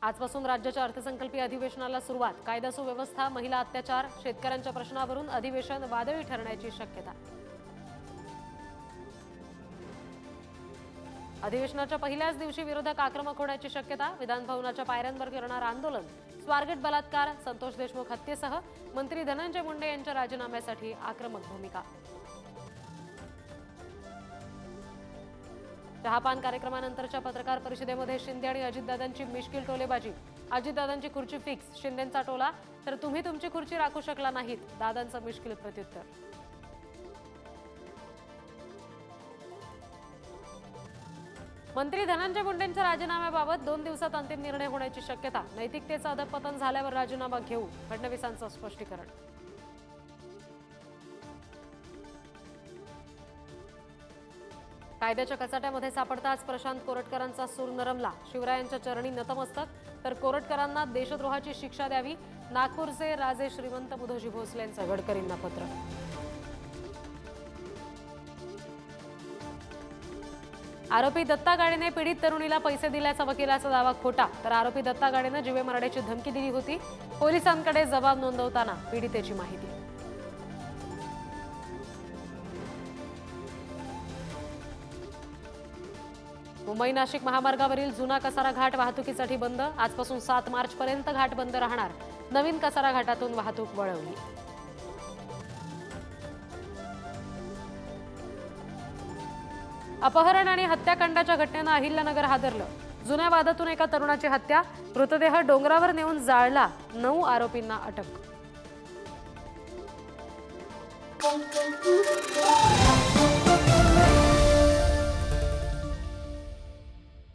आजपासून राज्याच्या अर्थसंकल्पीय अधिवेशनाला सुरुवात। कायदा सुव्यवस्था, महिला अत्याचार, शेतकऱ्यांच्या प्रश्नावरून अधिवेशन वादळी ठरण्याची शक्यता। अधिवेशनाच्या पहिल्याच दिवशी विरोधक आक्रमक होण्याची शक्यता। विधान भवनाच्या पायऱ्यांवर करणार आंदोलन। स्वारगेट बलात्कार, संतोष देशमुख हत्येसह मंत्री धनंजय मुंडे यांच्या राजीनाम्यासाठी आक्रमक भूमिका। चहापान कार्यक्रमानंतरच्या पत्रकार परिषदेमध्ये शिंदे आणि अजितदादांची मिश्किल टोलेबाजी। अजितदादांची खुर्ची फिक्स, शिंदेंचा टोला तर तुम्ही तुमची खुर्ची राखू शकला नाहीत, दादांचं मिश्किल प्रत्युत्तर। मंत्री धनंजय मुंडेंच्या राजीनाम्याबाबत 2 दिवसात अंतिम निर्णय होण्याची शक्यता। नैतिकतेचं अधपतन झाल्यावर राजीनामा घेऊ, फडणवीसांचं स्पष्टीकरण। कायद्याच्या कचाट्यामध्ये सापडताच प्रशांत कोरटकरांचा सूर नरमला। शिवरायांच्या चरणी नतमस्तक तर कोरटकरांना देशद्रोहाची शिक्षा द्यावी। नागपूरचे राजे श्रीमंत मुधोजी भोसलेंचं गडकरींना पत्र। आरोपी दत्ता गाडेने पीडित तरुणीला पैसे दिल्याचा वकिलाचा दावा खोटा तर आरोपी दत्ता गाडेने जीवे मारण्याची धमकी दिली होती। पोलिसांकडे जबाब नोंदवताना पीडितेची माहिती। मुंबई नाशिक महामार्गावरील जुना कसारा घाट वाहतुकीसाठी बंद। आजपासून 7 मार्च पर्यंत घाट बंद राहणार। नवीन कसारा घाटातून वाहतूक वळवली। अपहरण आणि हत्याकांडाच्या घटनेनं अहिल्यानगर हादरलं। जुन्या वादातून एका तरुणाची हत्या, मृतदेह डोंगरावर नेऊन जाळला। 9 आरोपींना अटक।